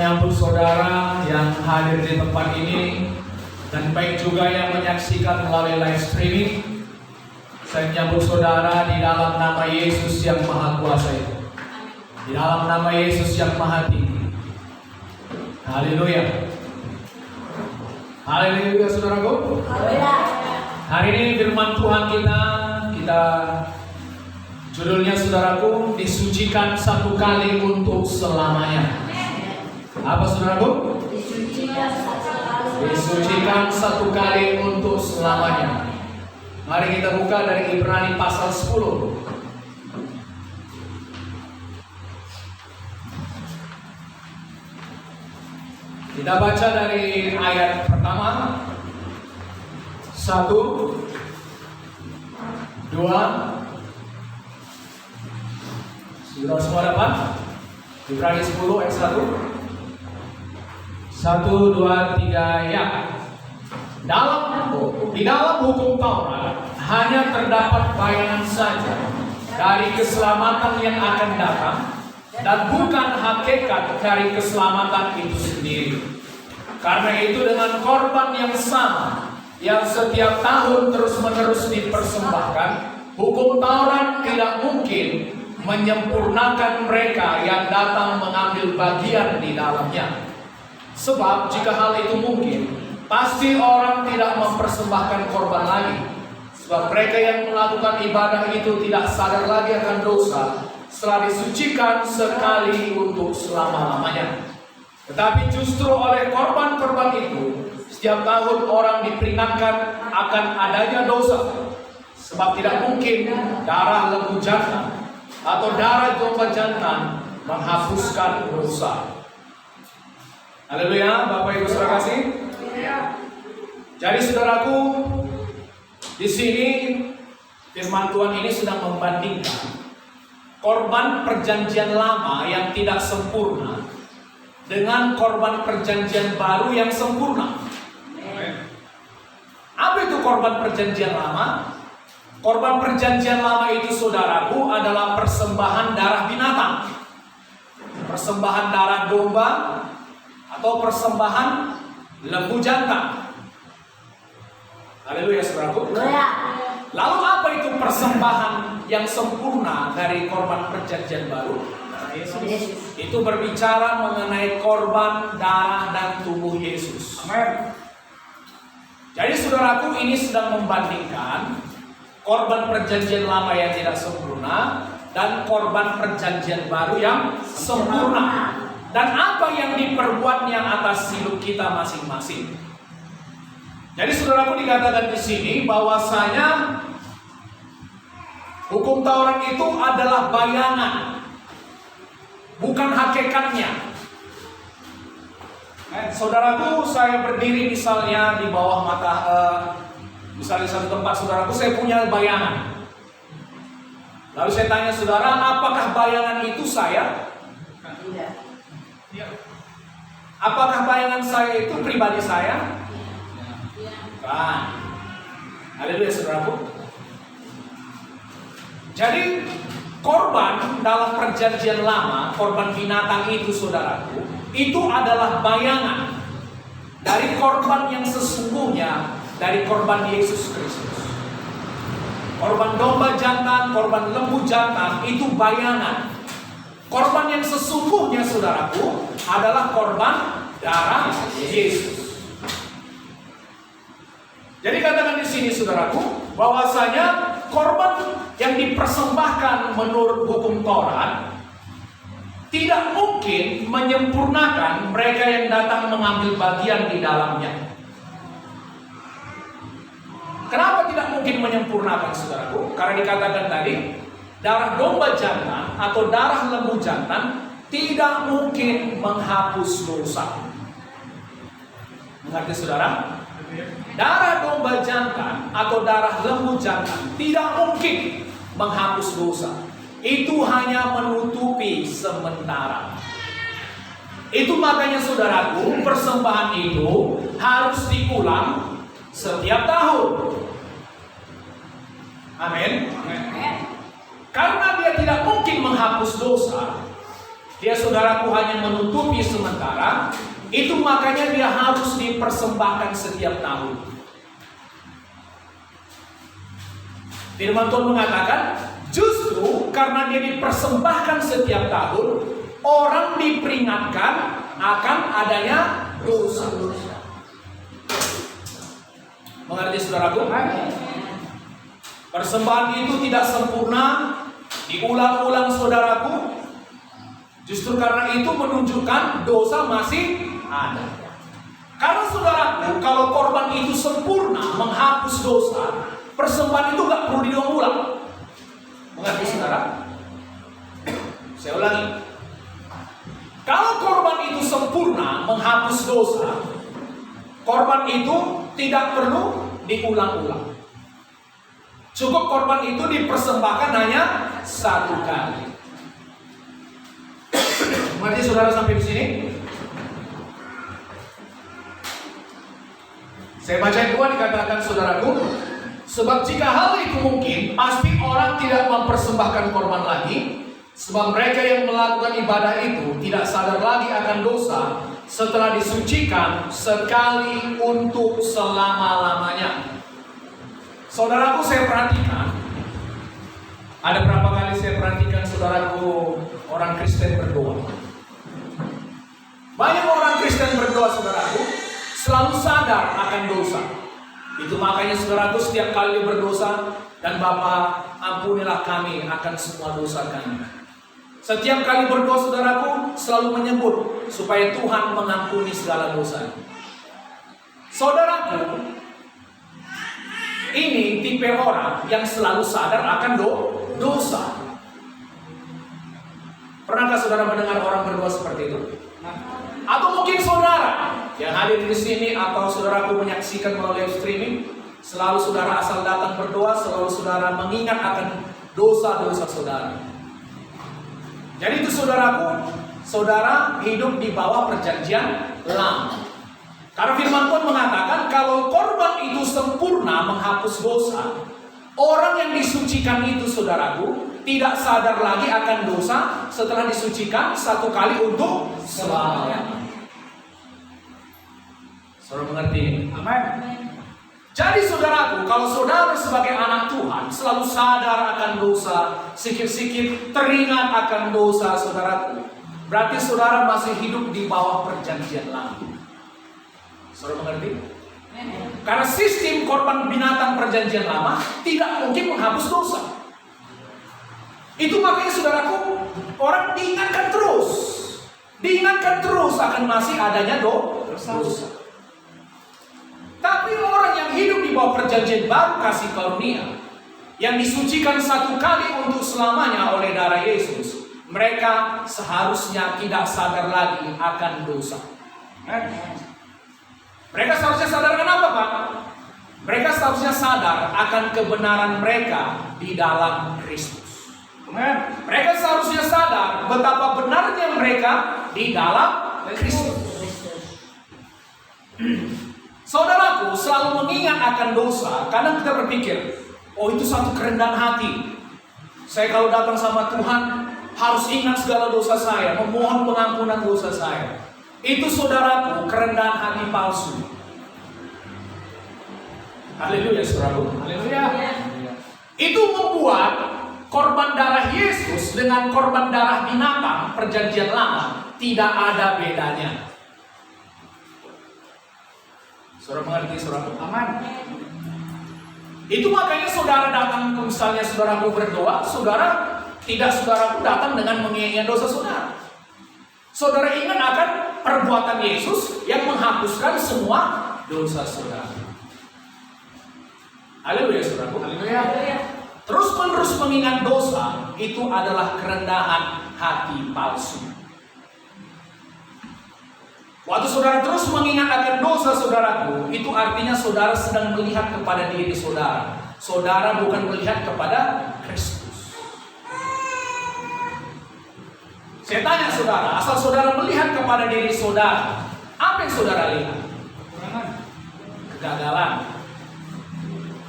menyambut saudara yang hadir di tempat ini dan baik juga yang menyaksikan melalui live streaming. Saya menyambut saudara di dalam nama Yesus yang Maha Kuasa itu, di dalam nama Yesus yang Maha Tinggi. Haleluya. Haleluya saudaraku. Haleluya. Hari ini firman Tuhan kita judulnya saudaraku, disucikan satu kali untuk selamanya. Apa saudaraku? Disucikan satu kali untuk selamanya. Mari kita buka dari Ibrani pasal 10. Kita baca dari ayat pertama. 1, 2. Sudah semua dapat? Ibrani 10 ayat 1. 1, 2, 3, ya. Di dalam hukum Taurat hanya terdapat bayangan saja dari keselamatan yang akan datang dan bukan hakikat dari keselamatan itu sendiri. Karena itu dengan korban yang sama yang setiap tahun terus-menerus dipersembahkan, hukum Taurat tidak mungkin menyempurnakan mereka yang datang mengambil bagian di dalamnya. Sebab jika hal itu mungkin, pasti orang tidak mempersembahkan korban lagi. Sebab mereka yang melakukan ibadah itu tidak sadar lagi akan dosa setelah disucikan sekali untuk selama-lamanya. Tetapi justru oleh korban-korban itu, setiap tahun orang diperingatkan akan adanya dosa. Sebab tidak mungkin darah lembu jantan atau darah domba jantan menghapuskan dosa. Haleluya, Bapak Ibu Saudara kasih. Jadi saudaraku, di sini firman Tuhan ini sedang membandingkan korban perjanjian lama yang tidak sempurna dengan korban perjanjian baru yang sempurna. Apa itu korban perjanjian lama? Korban perjanjian lama itu saudaraku adalah persembahan darah binatang, persembahan darah domba, atau persembahan lembu jantan. Haleluya saudaraku. Lalu apa itu persembahan yang sempurna dari korban perjanjian baru? Yesus. Itu berbicara mengenai korban darah dan tubuh Yesus. Amin. Jadi saudaraku, ini sedang membandingkan korban perjanjian lama yang tidak sempurna dan korban perjanjian baru yang sempurna. Dan apa yang diperbuatnya atas hidup kita masing-masing. Jadi saudaraku, dikatakan di sini bahwasanya hukum Taurat itu adalah bayangan, bukan hakikatnya. Saudaraku, saya berdiri misalnya di bawah misalnya satu tempat, saudaraku, saya punya bayangan. Lalu saya tanya saudara, apakah bayangan itu saya? Tidak. Apakah bayangan saya itu pribadi saya? Bukan. Haleluya saudaraku. Jadi korban dalam perjanjian lama, korban binatang itu saudaraku, itu adalah bayangan dari korban yang sesungguhnya, dari korban Yesus Kristus. Korban domba jantan, korban lembu jantan itu bayangan. Korban yang sesungguhnya saudaraku adalah korban darah Yesus. Jadi katakan di sini saudaraku, bahwasanya korban yang dipersembahkan menurut hukum Taurat tidak mungkin menyempurnakan mereka yang datang mengambil bagian di dalamnya. Kenapa tidak mungkin menyempurnakan saudaraku? Karena dikatakan tadi, darah domba jantan atau darah lembu jantan tidak mungkin menghapus dosa. Mengerti saudara? Darah domba jantan atau darah lembu jantan tidak mungkin menghapus dosa. Itu hanya menutupi sementara. Itu makanya saudaraku, persembahan itu harus diulang setiap tahun. Amin. Karena dia tidak mungkin menghapus dosa, dia saudaraku hanya menutupi sementara, itu makanya dia harus dipersembahkan setiap tahun. Firman Tuhan mengatakan, justru karena dia dipersembahkan setiap tahun, orang diperingatkan akan adanya dosa-dosa. Mengerti saudaraku? Persembahan itu tidak sempurna, diulang-ulang saudaraku. Justru karena itu menunjukkan dosa masih ada. Karena saudaraku, kalau korban itu sempurna menghapus dosa, persembahan itu gak perlu diulang-ulang. Mengerti saudara? Saya ulangi. Kalau korban itu sempurna menghapus dosa, korban itu tidak perlu diulang-ulang. Cukup korban itu dipersembahkan hanya satu kali. Mengerti saudara sampai di sini? Saya baca yang kedua dikatakan saudaraku, sebab jika hal itu mungkin, pasti orang tidak mempersembahkan korban lagi, sebab mereka yang melakukan ibadah itu tidak sadar lagi akan dosa setelah disucikan sekali untuk selama-lamanya. Saudaraku, saya perhatikan, ada berapa kali saya perhatikan saudaraku orang Kristen berdoa. Banyak orang Kristen berdoa saudaraku selalu sadar akan dosa. Itu makanya saudaraku setiap kali berdosa, dan Bapa ampunilah kami akan semua dosa kami. Setiap kali berdoa saudaraku selalu menyebut supaya Tuhan mengampuni segala dosa. Saudaraku, ini tipe orang yang selalu sadar akan dosa. Pernahkah saudara mendengar orang berdoa seperti itu? Atau mungkin saudara yang hadir di sini atau saudaraku menyaksikan melalui streaming, selalu saudara asal datang berdoa, selalu saudara mengingat akan dosa-dosa saudara. Jadi itu saudaraku, saudara hidup di bawah perjanjian lama. Karena firman Tuhan mengatakan kalau korban itu sempurna menghapus dosa, orang yang disucikan itu saudaraku tidak sadar lagi akan dosa setelah disucikan satu kali untuk selamanya. Saudara mengerti? Amin. Jadi saudaraku, kalau saudara sebagai anak Tuhan selalu sadar akan dosa, sikit-sikit teringat akan dosa saudaraku, berarti saudara masih hidup di bawah perjanjian lama. Saudara mengerti? Karena sistem korban binatang perjanjian lama tidak mungkin menghapus dosa. Itu makanya saudaraku, orang diingatkan terus akan masih adanya dosa. Tapi orang yang hidup di bawah perjanjian baru kasih karunia, yang disucikan satu kali untuk selamanya oleh darah Yesus, mereka seharusnya tidak sadar lagi akan dosa. Mereka seharusnya sadar akan apa, Pak? Mereka seharusnya sadar akan kebenaran mereka di dalam Kristus. Mereka seharusnya sadar betapa benarnya mereka di dalam Kristus. Saudaraku, selalu mengingat akan dosa. Kadang kita berpikir, oh itu satu kerendahan hati. Saya kalau datang sama Tuhan harus ingat segala dosa saya, memohon pengampunan dosa saya. Itu saudaraku, kerendahan hati palsu. Haleluya saudaraku. Haleluya. Itu membuat korban darah Yesus dengan korban darah binatang perjanjian lama tidak ada bedanya. Saudara mengerti saudara? Aman. Itu makanya saudara datang, misalnya saudaraku berdoa, saudara saudaraku datang dengan mengingat dosa saudara. Saudara ingat akan perbuatan Yesus yang menghapuskan semua dosa saudara. Haleluya saudaraku. Haleluya. Terus-menerus mengingat dosa itu adalah kerendahan hati palsu. Waktu saudara terus mengingat akan dosa saudaraku, itu artinya saudara sedang melihat kepada diri saudara. Saudara bukan melihat kepada Kristus. Saya tanya saudara, asal saudara melihat kepada diri saudara, apa yang saudara lihat? Kegagalan,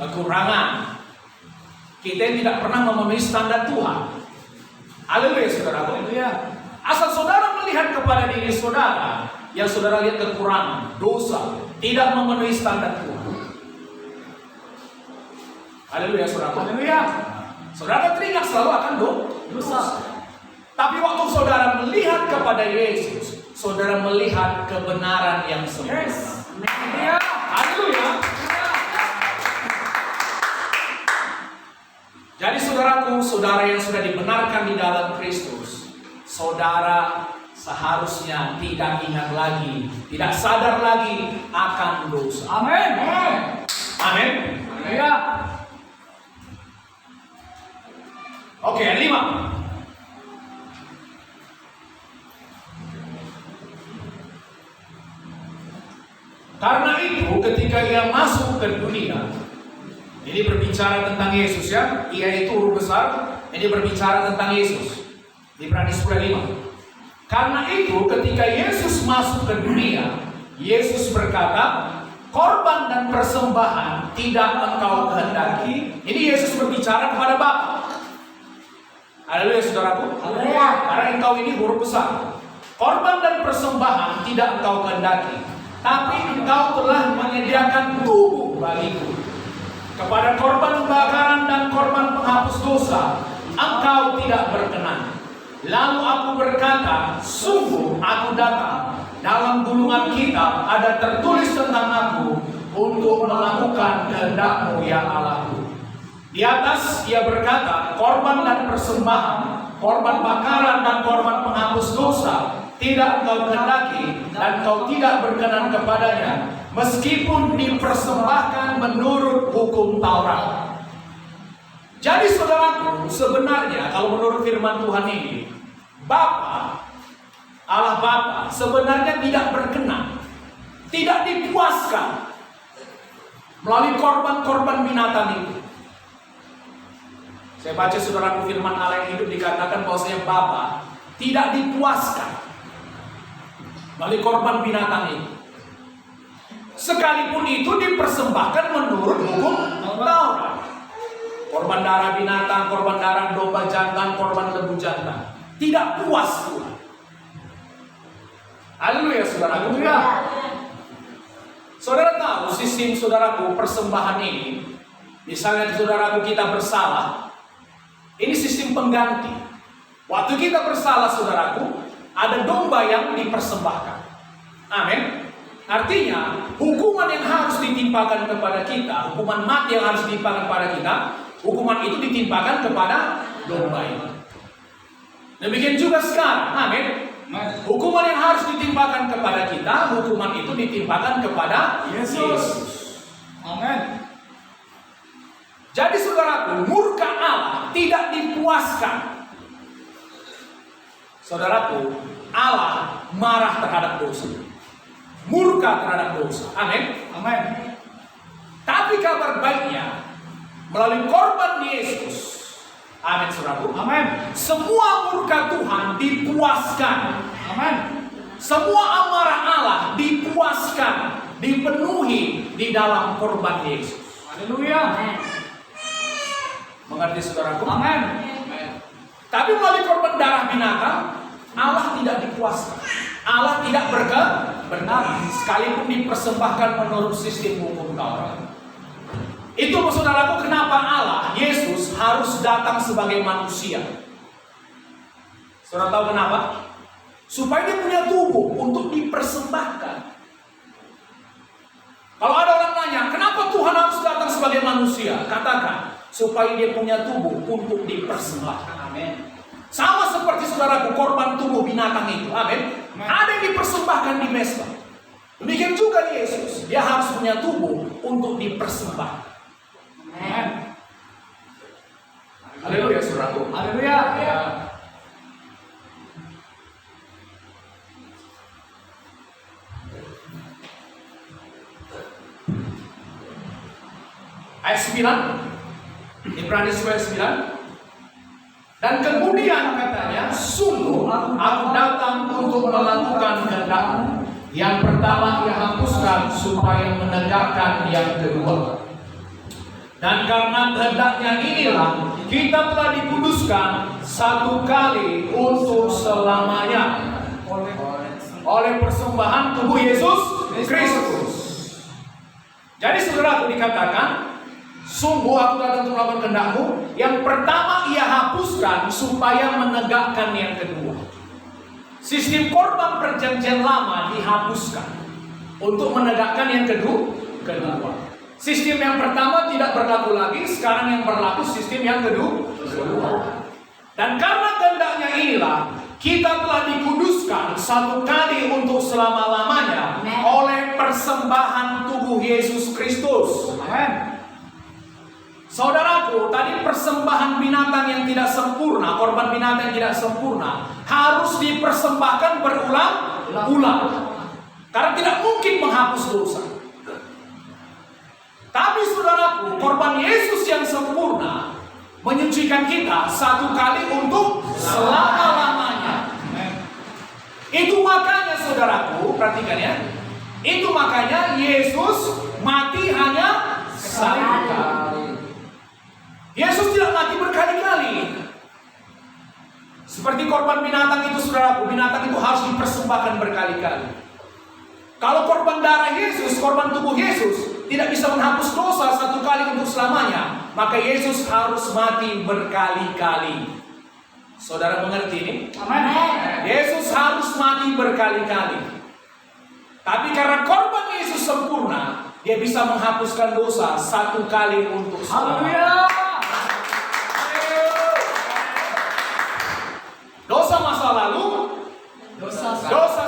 kekurangan. Kita tidak pernah memenuhi standar Tuhan. Haleluya saudara. Haleluya. Asal saudara melihat kepada diri saudara, yang saudara lihat kekurangan, dosa, tidak memenuhi standar Tuhan. Haleluya, saudara. Haleluya. Saudara teringat selalu akan dosa. Tapi waktu saudara melihat kepada Yesus, saudara melihat kebenaran yang sempurna. Yes. Haleluya. Haleluya. Jadi saudaraku, saudara yang sudah dibenarkan di dalam Kristus, saudara seharusnya tidak ingat lagi, tidak sadar lagi akan dosa. Amin. Amin. Haleluya. Oke, 5. Karena itu ketika ia masuk ke dunia, ini berbicara tentang Yesus ya, ia itu huruf besar, ini berbicara tentang Yesus. Ibrani 10:5. Karena itu ketika Yesus masuk ke dunia, Yesus berkata, korban dan persembahan tidak engkau kehendaki. Ini Yesus berbicara kepada Bapa. Haleluya, saudaraku. Haleluya. Karena engkau ini huruf besar. Korban dan persembahan tidak engkau kehendaki, tapi engkau telah menyediakan tubuh bagiku. Kepada korban bakaran dan korban penghapus dosa, engkau tidak berkenan. Lalu aku berkata, sungguh aku datang. Dalam gulungan kitab ada tertulis tentang aku untuk melakukan kehendak-Mu ya Allahku. Di atas ia berkata, korban dan persembahan, korban bakaran dan korban penghapus dosa tidak engkau kehendaki dan engkau tidak berkenan kepadanya, meskipun dipersembahkan menurut hukum Taurat. Jadi saudaraku, sebenarnya kalau menurut firman Tuhan ini, Allah Bapa sebenarnya tidak berkenan, tidak dipuaskan melalui korban-korban binatang itu. Saya baca saudaraku firman Allah yang hidup dikatakan bahwasanya Bapa tidak dipuaskan melalui korban binatang itu. Sekalipun itu dipersembahkan menurut hukum Taurat. Korban darah binatang, korban darah domba jantan, korban lembu jantan. Tidak puas Tuhan. Haleluya, saudara. Haleluya. Saudara tahu sistem saudaraku persembahan ini, misalnya saudaraku kita bersalah, ini sistem pengganti. Waktu kita bersalah saudaraku, ada domba yang dipersembahkan. Amin. Artinya, hukuman yang harus ditimpakan kepada kita, hukuman mati yang harus ditimpakan kepada kita, hukuman itu ditimpakan kepada domba ini. Demikian juga sekarang, amin. Hukuman yang harus ditimpakan kepada kita, hukuman itu ditimpakan kepada Yesus. Amin. Jadi saudaraku, murka Allah tidak dipuaskan. Saudaraku, Allah marah terhadap dosa. Murka terhadap dosa. Amin. Amin. Tapi kabar baiknya, melalui korban Yesus, amin saudaraku, Amin. semua murka Tuhan dipuaskan. Amin. Semua amarah Allah dipuaskan, dipenuhi di dalam korban Yesus. Haleluya. Mengerti saudaraku? Amin. Tapi melalui korban darah binatang, Allah tidak dipuaskan. Allah tidak berkenan, sekalipun dipersembahkan menurut sistem hukum Taurat. Itu saudaraku kenapa Allah, Yesus harus datang sebagai manusia. Saudara tahu kenapa? Supaya dia punya tubuh untuk dipersembahkan. Kalau ada orang nanya, kenapa Tuhan harus datang sebagai manusia? Katakan, supaya dia punya tubuh untuk dipersembahkan. Amin. Sama seperti saudaraku korban tubuh binatang itu. Amin. Ada yang dipersembahkan di mezbah. Demikian juga Yesus, dia harus punya tubuh untuk dipersembahkan. Amin. Haleluya saudaraku. Haleluya. Ayat 9, Ibrani 9. Dan kemudian katanya, sungguh aku datang untuk melakukan kehendak-Mu. Yang pertama ia hapuskan supaya menegakkan yang kedua. Dan karena kehendaknya inilah kita telah dikuduskan satu kali untuk selamanya oleh persembahan tubuh Yesus Kristus. Jadi saudaraku dikatakan, sungguh aku datang untuk melakukan kehendak-Mu. Yang pertama ia hapuskan supaya menegakkan yang kedua. Sistem korban perjanjian lama dihapuskan untuk menegakkan yang kedua. Sistem yang pertama tidak berlaku lagi, sekarang yang berlaku sistem yang kedua. Dan karena kehendaknya inilah kita telah dikuduskan satu kali untuk selama-lamanya oleh persembahan tubuh Yesus Kristus. Amin. Saudaraku, tadi persembahan binatang yang tidak sempurna, korban binatang yang tidak sempurna, harus dipersembahkan berulang-ulang. Karena tidak mungkin menghapus dosa. Tapi saudaraku, korban Yesus yang sempurna menyucikan kita satu kali untuk selama-lamanya. Itu makanya saudaraku, perhatikan ya. Itu makanya Yesus mati hanya satu kali. Yesus tidak mati berkali-kali. Seperti korban binatang itu saudaraku, binatang itu harus dipersembahkan berkali-kali. Kalau korban darah Yesus, korban tubuh Yesus tidak bisa menghapus dosa satu kali untuk selamanya, maka Yesus harus mati berkali-kali. Saudara mengerti ini? Amin. Yesus harus mati berkali-kali. Tapi karena korban Yesus sempurna, dia bisa menghapuskan dosa satu kali untuk selamanya. Dosa masa lalu, dosa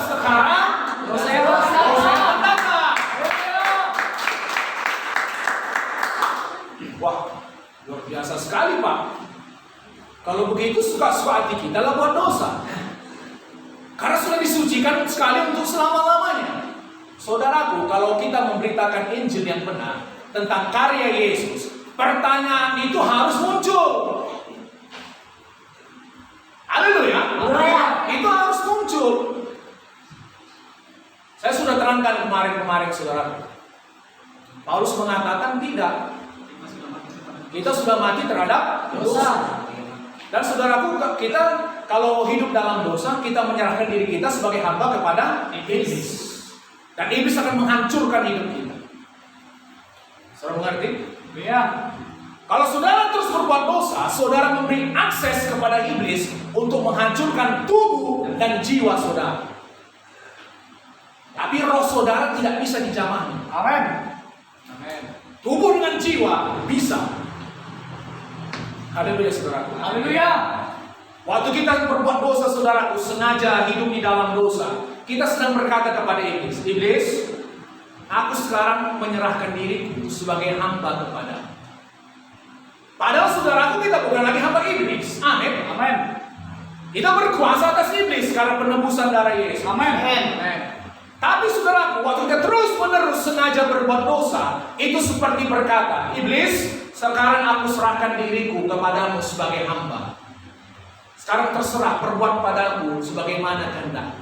sekarang, dosa yang akan datang. Wah, luar biasa sekali Pak. Kalau begitu suka-suka hati kita lah buat dosa. Karena sudah disucikan sekali untuk selama-lamanya. Saudaraku, kalau kita memberitakan Injil yang benar tentang karya Yesus, pertanyaan itu harus muncul. Haleluya. Itu harus muncul. Saya sudah terangkan kemarin saudara. Paulus mengatakan tidak. Kita sudah mati terhadap dosa. Dan saudaraku, kita kalau hidup dalam dosa, kita menyerahkan diri kita sebagai hamba kepada iblis. Dan iblis akan menghancurkan hidup kita. Saudara mengerti? Iya. Kalau saudara terus berbuat dosa, saudara memberi akses kepada iblis untuk menghancurkan tubuh dan jiwa saudara. Tapi roh saudara tidak bisa dijamah. Amin. Tubuh dengan jiwa bisa. Haleluya saudara. Haleluya. Waktu kita berbuat dosa saudaraku, sengaja hidup di dalam dosa, kita sedang berkata kepada iblis, iblis, aku sekarang menyerahkan diriku sebagai hamba kepadamu. Padahal saudaraku, kita bukan lagi hamba iblis. Amin. Amin. Kita berkuasa atas iblis karena penebusan darah Yesus. Amin. Tapi saudaraku, waktu kita terus menerus sengaja berbuat dosa, itu seperti berkata, iblis, sekarang aku serahkan diriku kepadamu sebagai hamba. Sekarang terserah, perbuat padaku sebagaimana kehendak.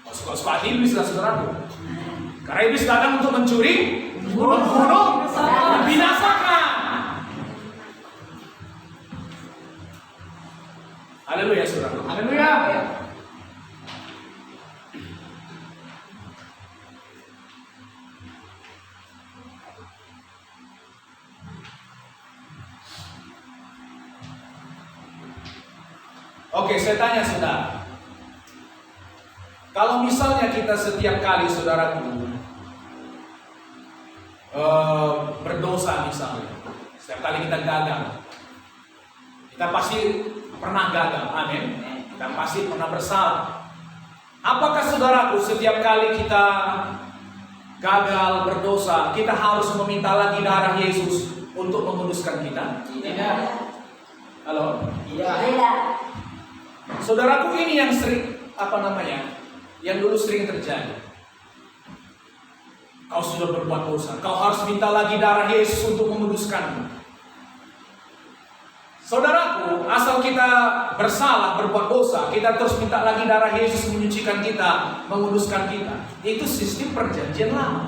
Suka-suka iblis lah saudaraku. Karena iblis datang untuk mencuri, membunuh, membinasakan. Haleluya saudaraku. Haleluya. Oke, saya tanya saudara. Kalau misalnya kita setiap kali saudaraku berdosa misalnya, setiap kali kita gagal, kita pasti pernah gagal, amin. Kita pasti pernah bersalah. Apakah saudaraku setiap kali kita gagal berdosa, kita harus meminta lagi darah Yesus untuk menguduskan kita? Tidak. Halo? Tidak. Saudaraku, ini yang sering, yang dulu sering terjadi. Kau sudah berbuat dosa, kau harus minta lagi darah Yesus untuk menguduskanmu. Saudaraku, asal kita bersalah, berbuat dosa, kita terus minta lagi darah Yesus menyucikan kita, menguduskan kita. Itu sistem perjanjian lama.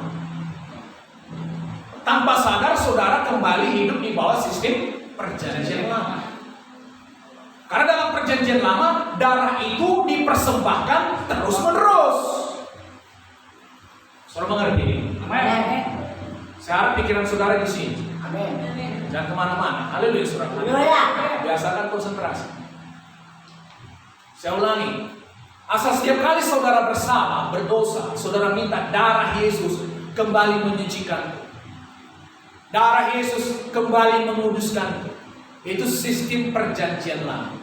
tanpa sadar saudara kembali hidup di bawah sistem perjanjian lama. Karena dalam perjanjian lama, darah itu dipersembahkan terus-menerus. Saudara mengerti ini? Amin. Saya harap pikiran saudara di sini. Amin. Jangan kemana-mana. Haleluya, saudara. Haleluya. Biasakan konsentrasi. Saya ulangi. Asal setiap kali saudara bersama berdosa, saudara minta darah Yesus kembali menyucikan. Darah Yesus kembali menguduskan. Itu sistem perjanjian lama.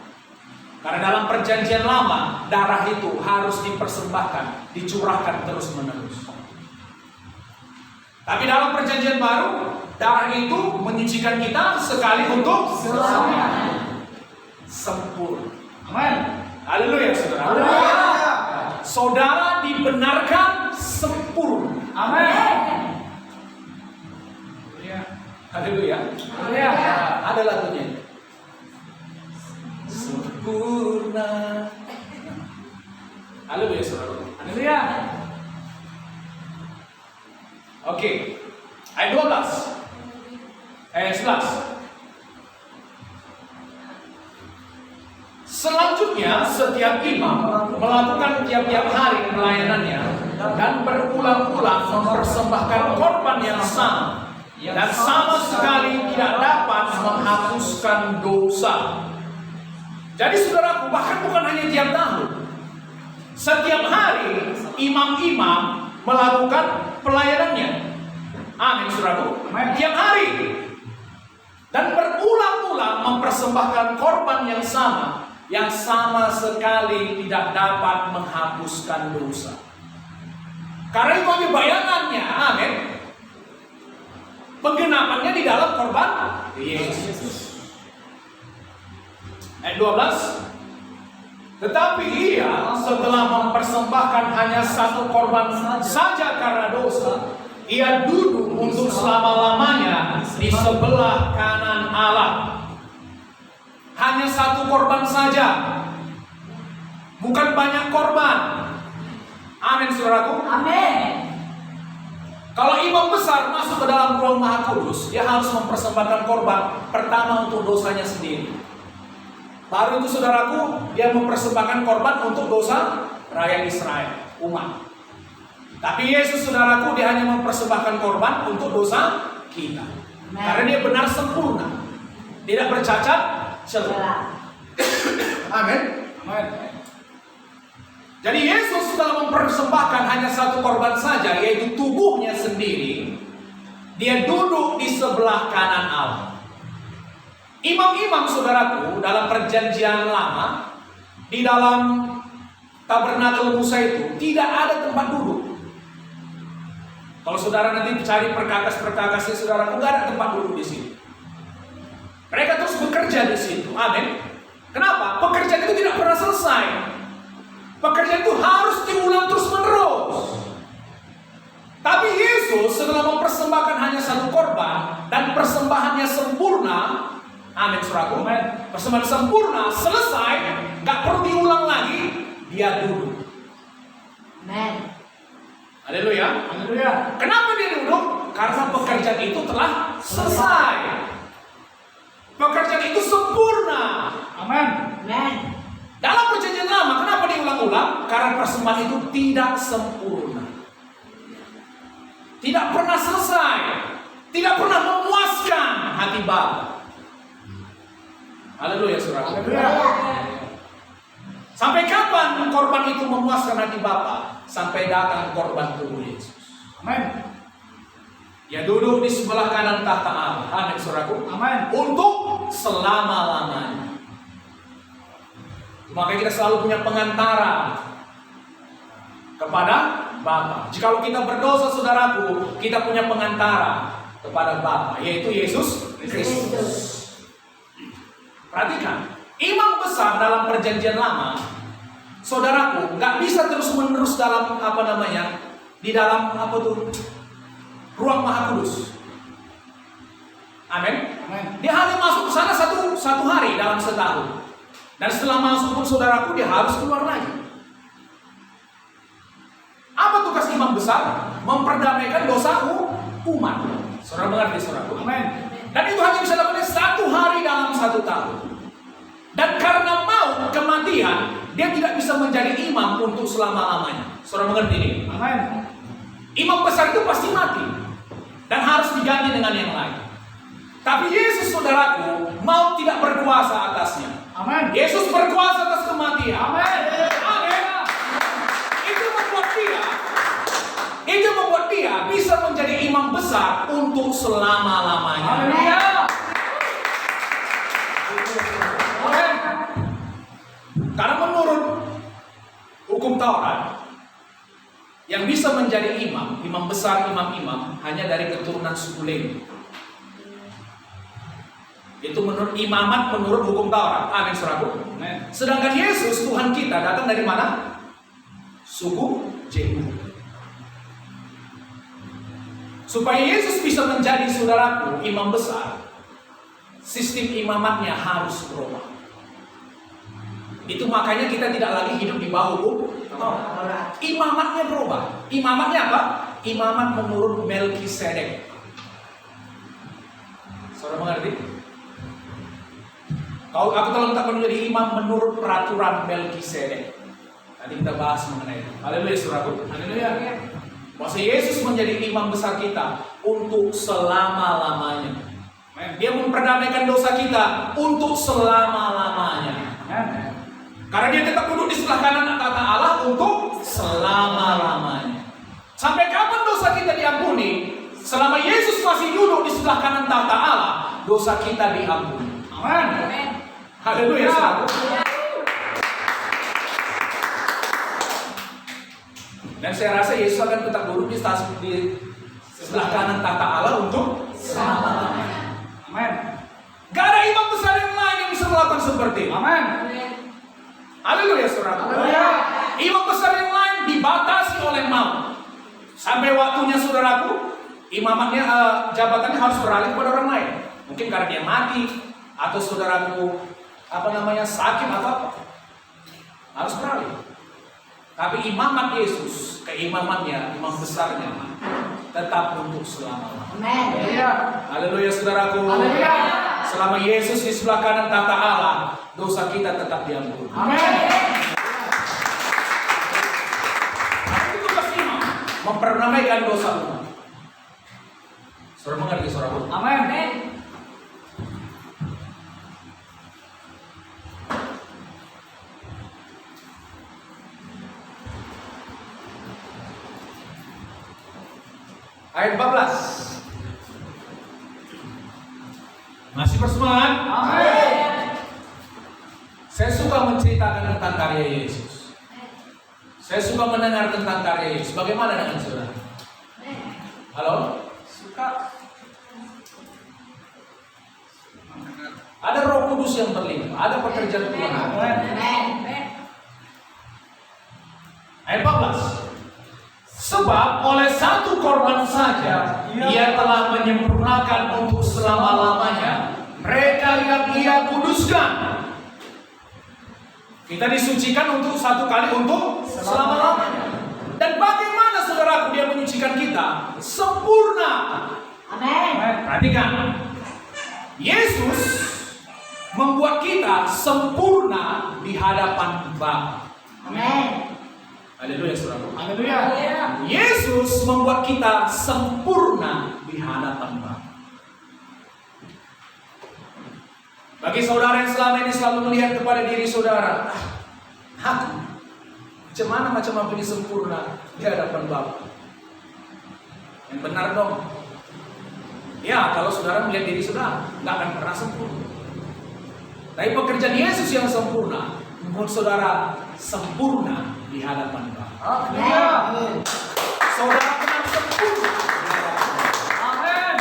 Karena dalam perjanjian lama, darah itu harus dipersembahkan, dicurahkan terus-menerus. Tapi dalam perjanjian baru, darah itu menyucikan kita sekali untuk Selamanya. sempurna. Amin. Haleluya, saudara. Haleluya. Saudara dibenarkan sempurna. Amin. Haleluya. Haleluya. Ada lagunya. Sempurna. Haleluya, saudara. Haleluya. Oke. Ayat 12. Ayat 11. Selanjutnya, setiap imam melakukan tiap-tiap hari pelayanannya dan berulang-ulang mempersembahkan korban yang sama dan sama sekali tidak dapat menghapuskan dosa. Jadi saudaraku, bahkan bukan hanya tiap tahun, setiap hari imam-imam melakukan pelayanannya. Amin, saudaraku. Tiap hari dan berulang-ulang mempersembahkan korban yang sama sekali tidak dapat menghapuskan dosa. Karena itu hanya bayangannya, amin. Penggenapannya di dalam korban Yesus. Ayat 12. Tetapi ia setelah mempersembahkan hanya satu korban saja karena dosa, ia duduk untuk selama-lamanya di sebelah kanan Allah. Hanya satu korban saja, bukan banyak korban. Amin, saudaraku. Amin. Kalau imam besar masuk ke dalam ruang Maha Kudus, dia harus mempersembahkan korban pertama untuk dosanya sendiri. Baru itu, saudaraku, dia mempersembahkan korban untuk dosa rakyat Israel, umat. Tapi Yesus, saudaraku, dia hanya mempersembahkan korban untuk dosa kita. Karena dia benar sempurna, tidak bercacat celah. Amin. Amin. Jadi Yesus setelah mempersembahkan hanya satu korban saja, yaitu tubuhnya sendiri, dia duduk di sebelah kanan Allah. Imam-imam, saudaraku, dalam perjanjian lama, di dalam tabernakel Musa itu tidak ada tempat duduk. Kalau saudara nanti cari perkakas-perkakasnya, saudaraku, nggak ada tempat duduk di sini. Mereka terus bekerja di situ. Amin. Kenapa? Pekerjaan itu tidak pernah selesai. Pekerjaan itu harus diulang terus-menerus. Tapi Yesus setelah mempersembahkan hanya satu korban dan persembahannya sempurna, amin, saudaraku, persembahan sempurna, selesai, nggak perlu diulang lagi, dia duduk. Amin. Haleluya. Haleluya. Kenapa dia duduk? Karena pekerjaan itu telah selesai. Pekerjaan itu sempurna. Amin. Amin. Dalam perjanjian lama, kenapa diulang-ulang? Karena persembahan itu tidak sempurna, tidak pernah selesai, tidak pernah memuaskan hati Bapa. Haleluya, saudara. Haleluya. Sampai kapan korban itu memuaskan hati Bapa? Sampai datang korban tubuh Yesus. Amin. Dia duduk di sebelah kanan tahta Allah. Amin, saudaraku. Amin. Untuk selama-lamanya. Maka kita selalu punya pengantara kepada Bapa. Jikalau kita berdosa, saudaraku, kita punya pengantara kepada Bapa, yaitu Yesus Kristus. Perhatikan, imam besar dalam perjanjian lama, saudaraku, nggak bisa terus-menerus dalam di dalam ruang Maha Kudus. Amin. Amin. Dia hanya masuk ke sana satu hari dalam setahun. Dan setelah masuk pun, saudaraku, dia harus keluar lagi. Apa tugas imam besar? Memperdamaikan dosa umat. Saudara mengerti, saudaraku? Amin. Dan itu hanya bisa dilakukan 1 hari dalam 1 tahun. Dan karena mau kematian, dia tidak bisa menjadi imam untuk selama-lamanya. Saudara mengerti ini? Amin. Imam besar itu pasti mati dan harus diganti dengan yang lain. Tapi Yesus, saudaraku, mau tidak berkuasa atasnya. Amin. Yesus berkuasa atas kematian. Amin. Amin. Itu membuat dia bisa menjadi imam besar untuk selama-lamanya. Haleluya. Amin. Karena menurut hukum Taurat, yang bisa menjadi imam besar, imam-imam hanya dari keturunan suku Lewi. Itu menurut imamat, menurut hukum Taurat. Amin, saudaraku. Amin. Sedangkan Yesus, Tuhan kita, datang dari mana? Suku Yehuda. Supaya Yesus bisa menjadi, saudaraku, imam besar, sistem imamatnya harus berubah. Itu makanya kita tidak lagi hidup di bawah hukum Taurat. Imamatnya berubah. Imamatnya apa? Imamat menurut Melkisedek. Saudara mengerti? Kalau aku telah menetapkan menjadi imam menurut peraturan Melkisedek. Tadi kita bahas mengenai itu. Haleluya, saudaraku. Haleluya. Masa Yesus menjadi imam besar kita untuk selama-lamanya. Dia memperdamaikan dosa kita untuk selama-lamanya. Amin. Karena dia tetap duduk di sebelah kanan tata Allah untuk selama-lamanya. Sampai kapan dosa kita diampuni? Selama Yesus masih duduk di sebelah kanan tata Allah, dosa kita diampuni. Amin. Haleluya, saudara. Dan saya rasa Yesus akan tetap duduk di sebelah kanan tata Allah untuk selama-lamanya. Amin. Gak ada imam besar yang lain yang bisa melakukan seperti itu. Amin. Haleluya, saudara. Haleluya. Imam besar yang lain dibatasi oleh maut. Sampai waktunya, saudaraku, imamatnya jabatannya harus beralih kepada orang lain. Mungkin karena dia mati atau saudaraku sakit atau apa, harus beralih. Tapi imamat Yesus, keimamannya, imam besarnya tetap untuk selama-lamanya. Haleluya. Haleluya, saudaraku. Haleluya. Selama Yesus di sebelah kanan tata Allah, dosa kita tetap diampuni. Amin. Itu tugas imam, memperdamaikan dosa umat. Saudara mengerti, saudaraku? Amin. Ayat 14. Masih bersemangat? Amin. Saya suka menceritakan tentang karya Yesus. Saya suka mendengar tentang karya Yesus. Bagaimana dengan saudara? Halo? Suka. Ada Roh Kudus yang berlimpah, ada pekerjaan Tuhan. Ayat 14. Sebab oleh satu korban saja ia telah menyempurnakan untuk selama-lamanya mereka yang ia kuduskan. Kita disucikan untuk satu kali untuk selama-lamanya. Dan bagaimana saudaraku dia menyucikan kita? Sempurna. Amin. Perhatikan. Yesus membuat kita sempurna di hadapan Bapa. Amin. Haleluya, saudaraku. Haleluya. Yesus membuat kita sempurna di hadapan Bapa. Bagi saudara yang selama ini selalu melihat kepada diri saudara, aku macam apa ini sempurna di hadapan Bapa? Yang benar dong. Ya, kalau saudara melihat diri saudara, nggak akan pernah sempurna. Tapi pekerjaan Yesus yang sempurna membuat saudara sempurna di hadapan Bapa. Haleluya. Saudara benar sempurna. Amin.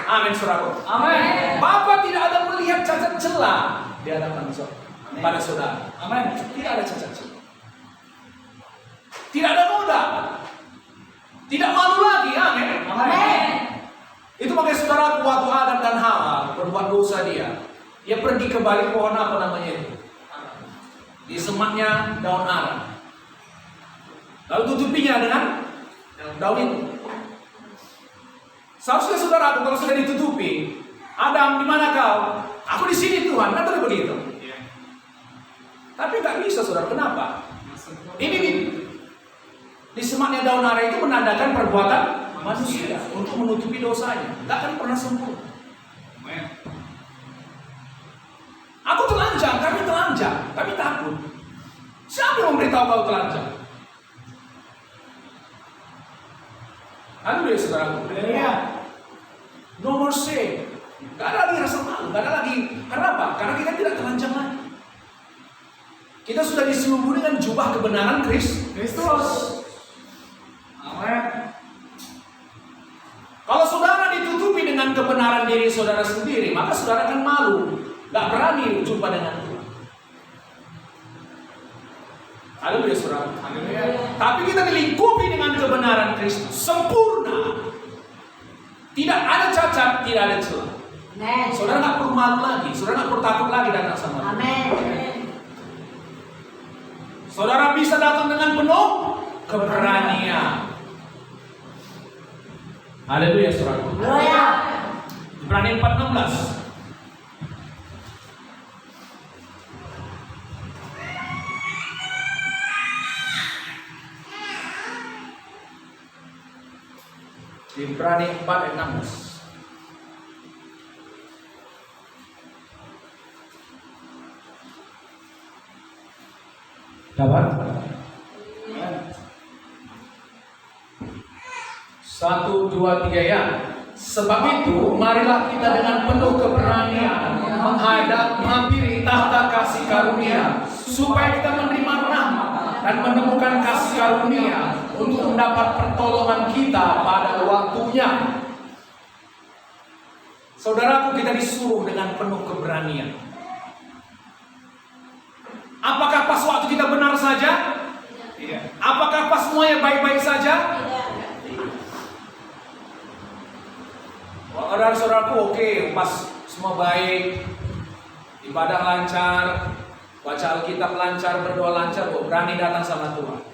Amin, saudara. Amin. Bapa tidak ada melihat cacat celah di hadapan pada saudara. Amin. Tidak ada cacat celah. Tidak ada noda. Tidak malu lagi. Amin. Amin. Itu makanya saudara, waktu Adam dan Hawa berbuat dosa dia pergi ke balik pohon apa namanya itu? Disematnya daun ara. Lalu tutupinya dengan daun itu. Seharusnya saudara, kalau sudah ditutupi, Adam, di mana kau? Aku di sini Tuhan, kan boleh begitu. Tapi nggak bisa saudara, kenapa? Ini di semaknya daun ara itu menandakan perbuatan manusia untuk menutupi dosanya. Nggak akan pernah sempurna. Aku telanjang, kami takut. Siapa yang memberitahu kau telanjang? Haleluya saudaraku. No more shame. Gak ada lagi rasa malu, gak ada lagi. Karena apa? Karena kita tidak telanjang lagi. Kita sudah diselubungi dengan jubah kebenaran Kristus. Amin. Kalau saudara ditutupi dengan kebenaran diri saudara sendiri, maka saudara akan malu, gak berani jumpa dengan Tuhan. Haleluya saudara. Tapi kita dilingkupi dengan kebenaran Kristus, sempurna. Tidak ada cacat, tidak ada celah. Amen. Saudara nggak perlu malu lagi, saudara nggak perlu takut lagi datang sama Tuhan. Amen. Saudara bisa datang dengan penuh keberanian. Haleluya saudara. Haleluya. Ibrani 4:16. Ibrani 4:16. Dapat? 1, 2, 3 ya. Sebab itu, marilah kita dengan penuh keberanian menghampiri tahta kasih karunia, supaya kita menerima rahmat dan menemukan kasih karunia untuk mendapat pertolongan kita pada waktunya. Saudaraku, kita disuruh dengan penuh keberanian. Apakah pas waktu kita benar saja? Iya. Apakah pas semuanya baik-baik saja? Saudara-saudaraku, oke, pas semua baik, ibadah lancar, baca Alkitab lancar, berdoa lancar, berani datang sama Tuhan.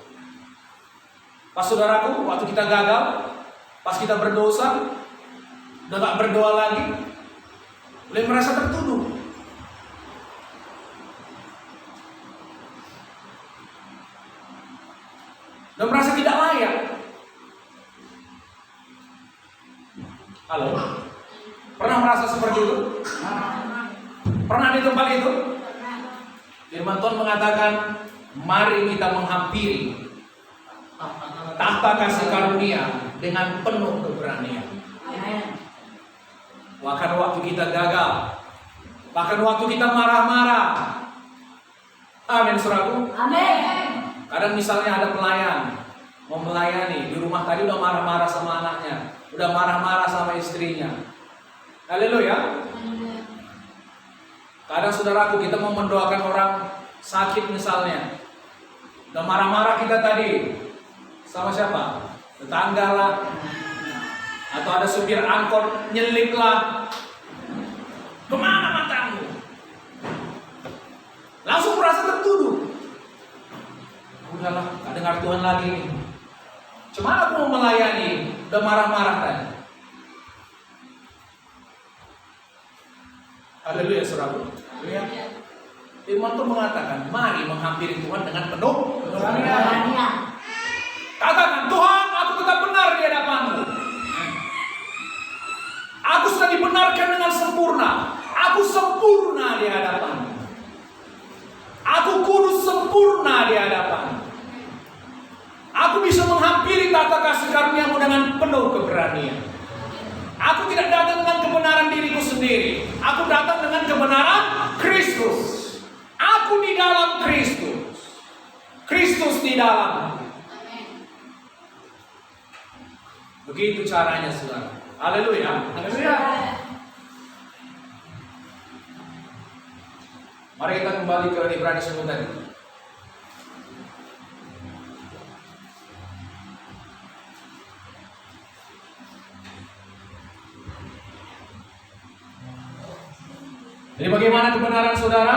Pas saudaraku, waktu kita gagal, pas kita berdosa, udah gak berdoa lagi, boleh merasa tertuduh. Dan merasa tidak layak. Halo? Pernah merasa seperti itu? Pernah di tempat itu? Firman Tuhan mengatakan, mari kita menghampiri tahta kasih karunia dengan penuh keberanian. Bahkan waktu kita gagal, bahkan waktu kita marah-marah. Amin, saudaraku. Amin. Kadang misalnya ada pelayan mau melayani di rumah, tadi udah marah-marah sama anaknya, udah marah-marah sama istrinya. Haleluya. Kadang saudaraku, kita mau mendoakan orang sakit misalnya, udah marah-marah kita tadi sama siapa? Tetangga lah, atau ada supir angkot nyelip lah. Kemana matamu? Langsung merasa tertuduh. Udahlah, gak dengar Tuhan lagi nih. Cuman aku mau melayani, udah marah-marah tadi. Haleluya saudara. Firman Tuhan mengatakan, mari menghampiri Tuhan dengan penuh keberanian. Katakan, Tuhan, aku tetap benar di hadapan-Mu. Aku sudah dibenarkan dengan sempurna. Aku sempurna di hadapan-Mu. Aku kudus sempurna di hadapan-Mu. Aku bisa menghampiri tahta kasih karunia-Mu dengan penuh keberanian. Aku tidak datang dengan kebenaran diriku sendiri. Aku datang dengan kebenaran Kristus. Aku di dalam Kristus. Kristus di dalam. Begitu caranya, saudara. Haleluya. Haleluya. Mari kita kembali ke Ibrani 10 tadi. Jadi bagaimana kebenaran saudara?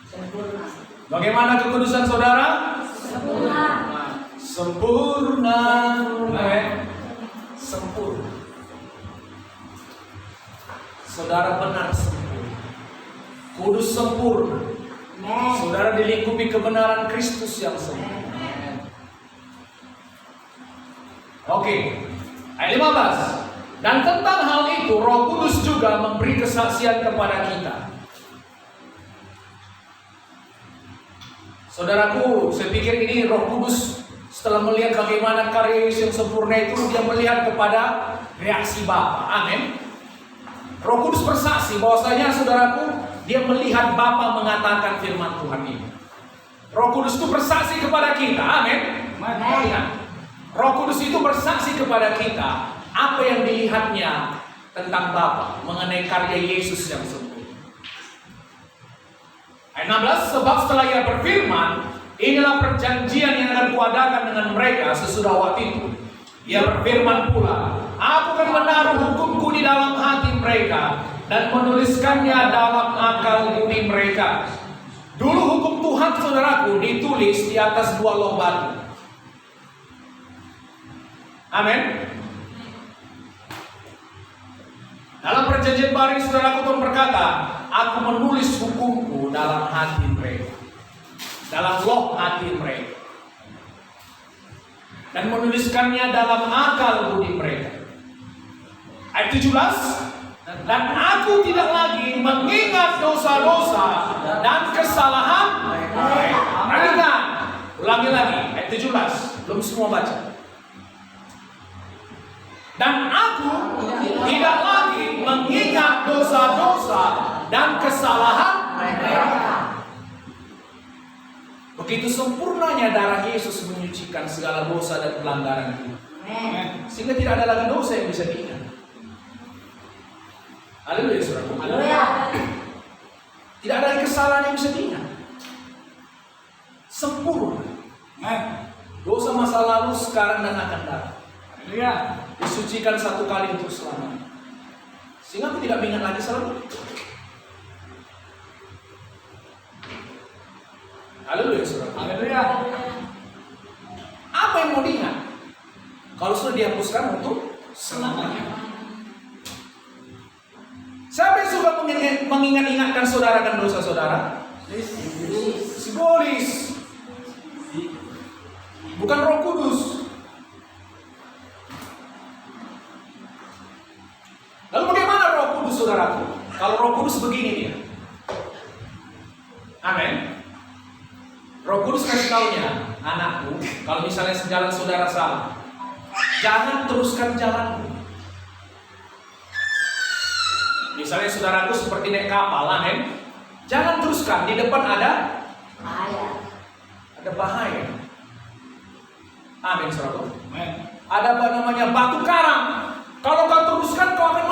Sempurna. Bagaimana kekudusan saudara? Sempurna. Sempurna. Amin. sempurna. Saudara benar sempurna. Kudus sempurna. Amen. Saudara dilingkupi kebenaran Kristus yang sempurna. Oke, ayat 15. Dan tentang hal itu Roh Kudus juga memberi kesaksian kepada kita. Saudaraku, saya pikir ini Roh Kudus setelah melihat bagaimana karya Yesus yang sempurna itu, dia melihat kepada reaksi Bapa. Amin. Roh Kudus bersaksi bahwasanya saudaraku, dia melihat Bapa mengatakan firman Tuhan ini. Roh Kudus itu bersaksi kepada kita. Amin. Amin. Roh Kudus itu bersaksi kepada kita apa yang dilihatnya tentang Bapa mengenai karya Yesus yang sempurna. Ayat 16, sebab setelah ia berfirman, inilah perjanjian yang akan kuadakan dengan mereka sesudah waktu itu. Ia berfirman pula, aku akan menaruh hukumku di dalam hati mereka dan menuliskannya dalam akal budi mereka. Dulu hukum Tuhan saudaraku ditulis di atas 2 loh batu. Amin. Dalam perjanjian baru saudaraku Tuhan berkata, aku menulis hukumku dalam hati mereka, dalam loh hati mereka, dan menuliskannya dalam akal budi mereka. Ayat 17, dan aku tidak lagi mengingat dosa-dosa dan kesalahan mereka. Perhatikan, ulangi lagi ayat 17, belum semua baca. Dan aku tidak lagi mengingat dosa-dosa dan kesalahan mereka. Begitu sempurnanya darah Yesus menyucikan segala dosa dan pelanggaran kita, sehingga tidak ada lagi dosa yang bisa diingat. Haleluya, saudara. Haleluya. Tidak ada lagi kesalahan yang bisa diingat. Sempurna. Dosa masa lalu, sekarang dan akan datang. Haleluya. Disucikan satu kali untuk selamanya. Sehingga aku tidak ingat lagi salah. Haleluya, saudara. Haleluya. Apa yang mau diingat? Kalau sudah dihapuskan untuk selamanya. Siapa yang suka mengingat-ingatkan saudara dan dosa saudara? Simbolis. Bukan Roh Kudus. Lalu bagaimana Roh Kudus saudaraku? Kalau Roh Kudus begini dia. Amin. Roh Kudus kasih taunya, anakku, kalau misalnya sejalan saudara salah, jangan teruskan jalanmu. Misalnya saudaraku seperti naik kapal, amin. Jangan teruskan, di depan ada Bahaya. ada bahaya. Amin, saudaraku. Amin. Ada apa namanya batu karang. Kalau kau teruskan, kau akan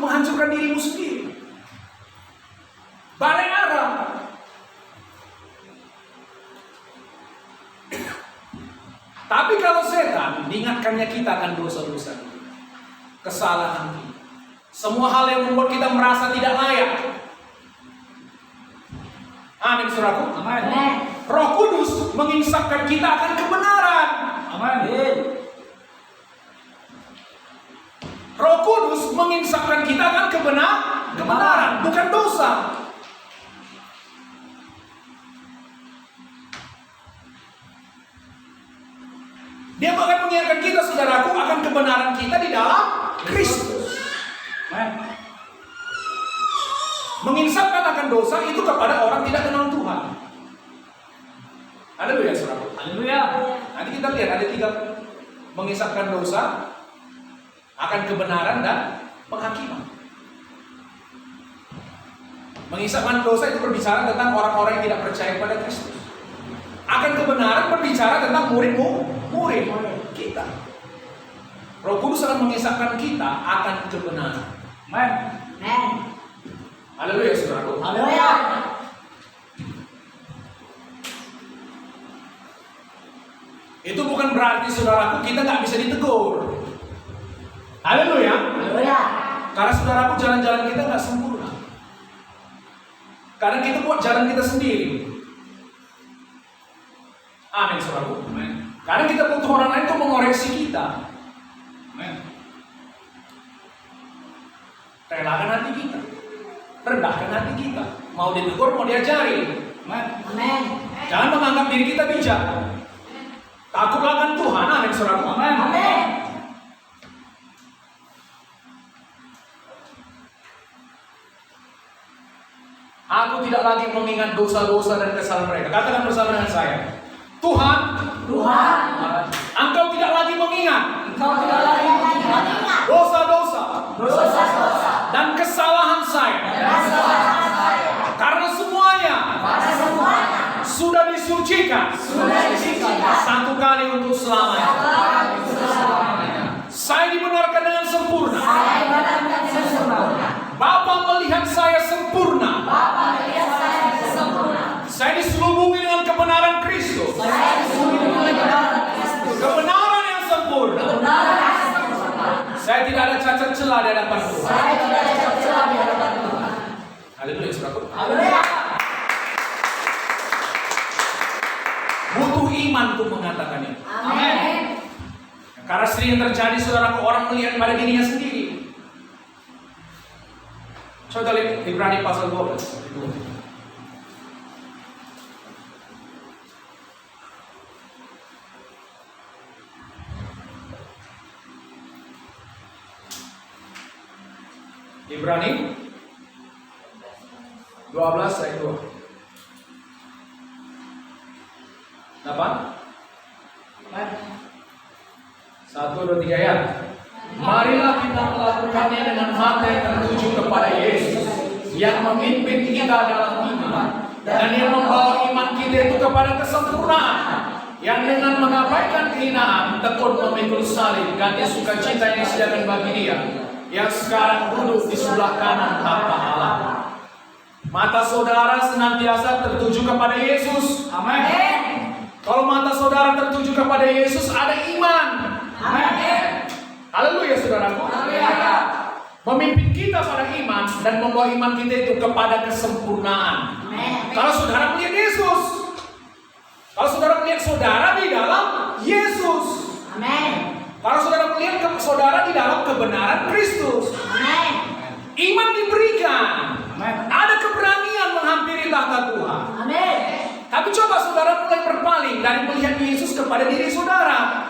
menghancurkan dirimu sendiri. Balik arah. Tapi kalau setan diingatkannya kita akan dosa-dosa, kesalahan kita, semua hal yang membuat kita merasa tidak layak. Amin, saudaraku. Amin. Roh Kudus menginsapkan kita akan kebenaran. Amin. Roh Kudus menginsapkan kita akan kebenaran, bukan dosa. Dia akan mengingatkan kita, saudaraku, akan kebenaran kita di dalam Kristus. Amin. Menginsapkan akan dosa itu kepada orang tidak kenal Tuhan. Haleluya, saudaraku. Haleluya. Nanti kita lihat ada 3 menginsapkan dosa, akan kebenaran dan penghakiman. Mengisapkan dosa itu berbicara tentang orang-orang yang tidak percaya pada Kristus. Akan kebenaran berbicara tentang murid kita. Roh Kudus akan mengisapkan kita akan kebenaran. Amin. Amen. Haleluya, saudaraku. Haleluya. Itu bukan berarti, saudaraku, kita nggak bisa ditegur. Haleluya. Haleluya. Karena saudaraku, jalan-jalan kita nggak sempurna. Karena kita buat jalan kita sendiri. Amin, saudaraku. Amin. Karena kita butuh orang lain untuk mengoreksi kita. Amin. Relakan hati kita. Rendahkan hati kita. Mau ditegur, mau diajari. Amin. Amin. Jangan menganggap diri kita bijak. Takutlah akan Tuhan. Amin, saudaraku. Amin. Amin. Aku tidak lagi mengingat dosa-dosa dan kesalahan mereka. Katakan bersama dengan saya. Tuhan, Tuhan, Engkau tidak lagi mengingat Engkau tidak lagi mengingat dosa-dosa dosa-dosa dan kesalahan saya. dan kesalahan saya. Karena semuanya Karena semuanya sudah disucikan sudah disucikan satu kali untuk selamanya. Saya dibenarkan dengan sempurna. Saya ibaratkan sempurna. Bapa melihat saya sempurna. Bapa melihat saya sempurna. Saya diselubungi dengan kebenaran Kristus. Saya disuruh kebenaran Kristus. Kebenaran yang sempurna. Kebenaran yang sempurna. Saya tidak ada cacat celah di hadapan Tuhan. Saya tidak ada celah di hadapan Tuhan. Haleluya, saudaraku. Haleluya. Butuh iman untuk mengatakan ini. Amin. Karena sering terjadi, saudaraku, orang melihat pada dirinya sendiri. Coba lihat Ibrani pasal 12. Ibrani 12 ayat 2. 8. 1, 2, 3 ya. Marilah kita melakukannya dengan mata yang tertuju kepada Yesus yang memimpin kita dalam iman dan yang membawa iman kita itu kepada kesempurnaan, yang dengan mengabaikan kehinaan tekun memikul salib ganti sukacita yang disediakan bagi Dia yang sekarang duduk di sebelah kanan tahta Allah. Mata saudara senantiasa tertuju kepada Yesus. Amin. Kalau mata saudara tertuju kepada Yesus, ada iman. Amin. Haleluya, saudaraku. Haleluya. Memimpin kita pada iman dan membawa iman kita itu kepada kesempurnaan. Amin. Kalau saudara melihat Yesus, kalau saudara melihat saudara di dalam Yesus, Amin. kalau saudara melihat saudara di dalam kebenaran Kristus, Amin. iman diberikan. Amin. Ada keberanian menghampiri tahta Tuhan. Amin. Tapi coba saudara mulai berpaling dari melihat Yesus kepada diri saudara.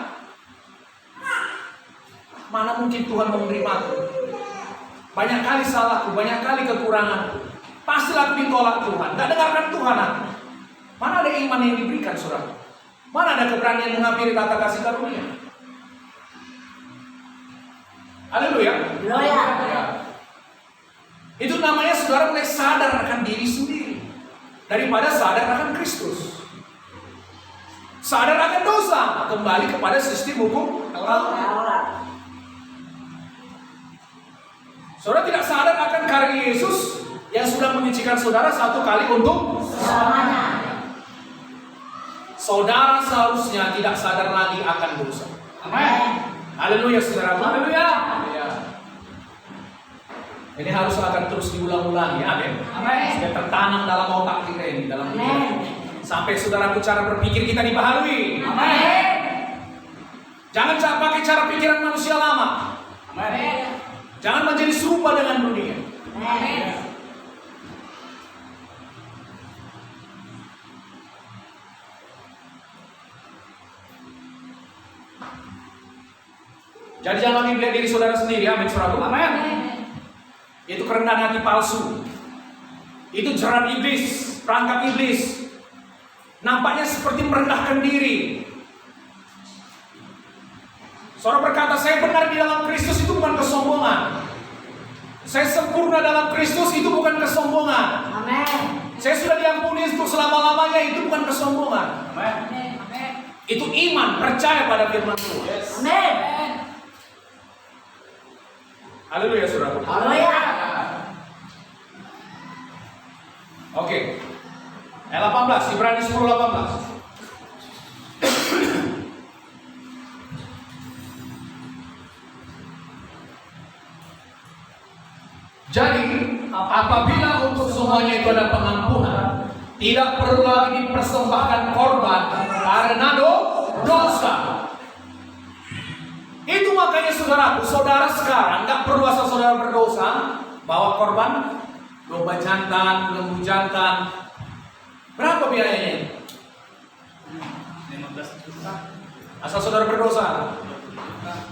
Mana mungkin Tuhan menerimaku? Banyak kali salahku, banyak kali kekuranganku. Pastilah aku ditolak Tuhan. Tidak dengarkan Tuhan aku. Mana ada iman yang diberikan, saudara? Mana ada keberanian menghampiri tahta kasih karunia? Haleluya. Haleluya. Ya. Itu namanya saudara mulai sadar akan diri sendiri daripada sadar akan Kristus. Sadar akan dosa, kembali kepada sistem hukum Taurat. Saudara tidak sadar akan karya Yesus yang sudah menyucikan saudara satu kali untuk Selamanya. Saudara seharusnya tidak sadar lagi akan dosa. Amin. Haleluya, saudara. Haleluya. Ya. Ini harus akan terus diulang-ulangi, amin. Amin. Supaya tertanam dalam otak kita ini, dalam pikiran. Amin. Sampai saudara cara berpikir kita dibaharui. Amin. Jangan pakai cara pikiran manusia lama. Amin. Jangan menjadi serupa dengan dunia. Amin. Jadi jangan lagi melihat diri saudara sendiri, amin, saudara. Amin. Itu kerendahan hati palsu. Itu jerat iblis, perangkap iblis. Nampaknya seperti merendahkan diri. Saudara berkata, saya benar di dalam Kristus, itu bukan kesombongan. Saya sempurna dalam Kristus, itu bukan kesombongan. Amin. Saya sudah diampuni untuk selama-lamanya, itu bukan kesombongan. Amin. Itu iman, percaya pada firman Tuhan. Amin. Haleluya, saudara. Haleluya. Oke. Ayat 18, Ibrani 10:18. Jadi, apabila untuk semuanya itu ada pengampunan, tidak perlu lagi dipersembahkan korban karena dosa. Itu makanya saudaraku, saudara sekarang nggak perlu asal saudara berdosa, bawa korban domba jantan, lembu jantan. Berapa biayanya? 15 juta. Asal saudara berdosa.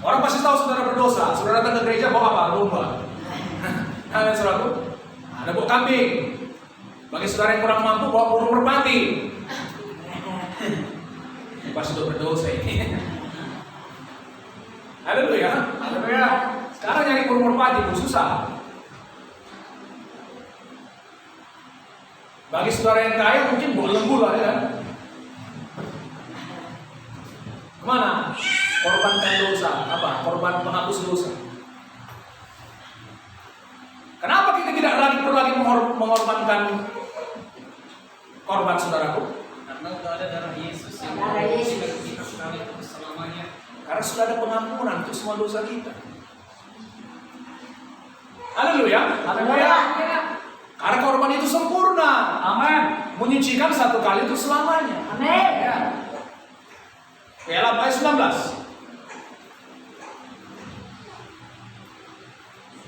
Orang pasti tahu saudara berdosa. Saudara datang ke gereja bawa apa? Domba. Nah, saudaraku, ada bawa kambing. Bagi saudara yang kurang mampu bawa burung merpati. Pasti sudah berdosa ini. Haleluya. Haleluya. Sekarang nyari burung merpati pun susah. Bagi saudara yang kaya mungkin bawa lembu lah ya. Kemana? Korbankan dosa. Apa? Korban penghapus dosa. Kenapa kita tidak perlu lagi mengorbankan korban saudaraku? Karena sudah ada darah Yesus yang Darah Yesus. bagi kita sekali terus selamanya. Karena sudah ada pengampunan untuk semua dosa kita. Haleluya. Haleluya. Karena korban itu sempurna. Amin. Menyucikan satu kali untuk selamanya. Amin. Yalah ayat 19.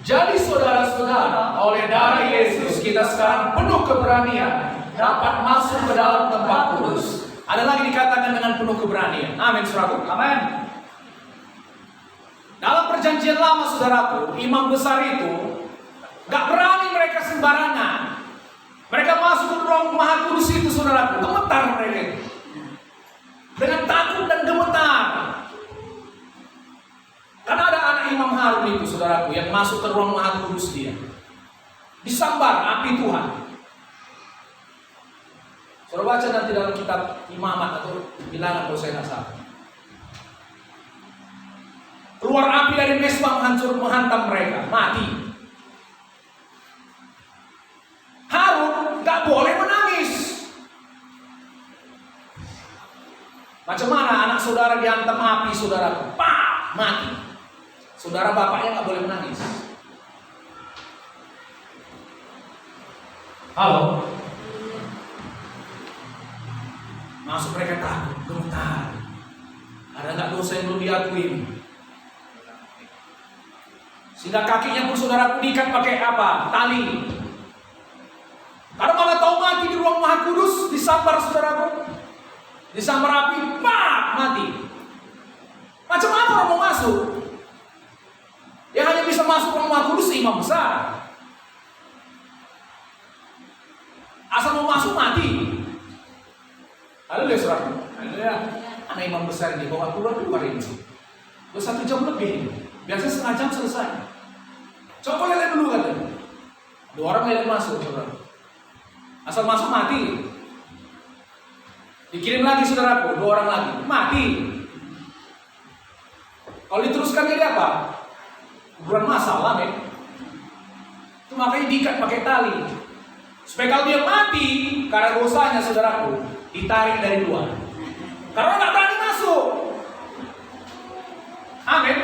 Jadi saudara-saudara, oleh darah Yesus kita sekarang penuh keberanian dapat masuk ke dalam tempat kudus. Ada lagi dikatakan dengan penuh keberanian. Amin, saudaraku. Amin. Dalam perjanjian lama, saudaraku, imam besar itu gak berani mereka sembarangan. Mereka masuk ke ruang maha kudus itu, saudaraku. Gemetar mereka. Dengan takut dan gemetar. Karena ada anak Imam Harun itu, saudaraku, yang masuk ke ruang maha kudus dia. Disambar api Tuhan. Saudara baca nanti dalam kitab Imamat atau Bilangan kalau saya nggak salah. Keluar api dari mesbah menghantam mereka, mati. Harun nggak boleh menangis. Macam mana anak saudara dihantam api, saudara? Pak, mati. Saudara bapaknya nggak boleh menangis. Halo. Masuk mereka takut, gemetar. Ada nggak dosa yang belum diakui? Sehingga kakinya pun saudara diikat pakai apa? Tali. Karena malah tahu mati di ruang maha kudus, disambar saudaraku. Disambar api, pak, mati. Macam mana orang mau masuk? Yang hanya bisa masuk ruang maha kudus imam besar. Asal mau masuk mati. Haleluya, saudara. Haleluya. Anak imam besar ini bawa keluar ini. Udah 1 jam lebih. Biasanya setengah jam selesai. Coba lihat dulu katanya. 2 orang lihat masuk, saudara. Asal masuk mati. Dikirim lagi saudaraku, 2 orang lagi mati. Kalau diteruskan jadi apa? Kuburan masalah, men. Itu makanya diikat pakai tali. Supaya kalau dia mati karena dosanya, saudaraku, ditarik dari luar. Karena nggak berani masuk. Amin.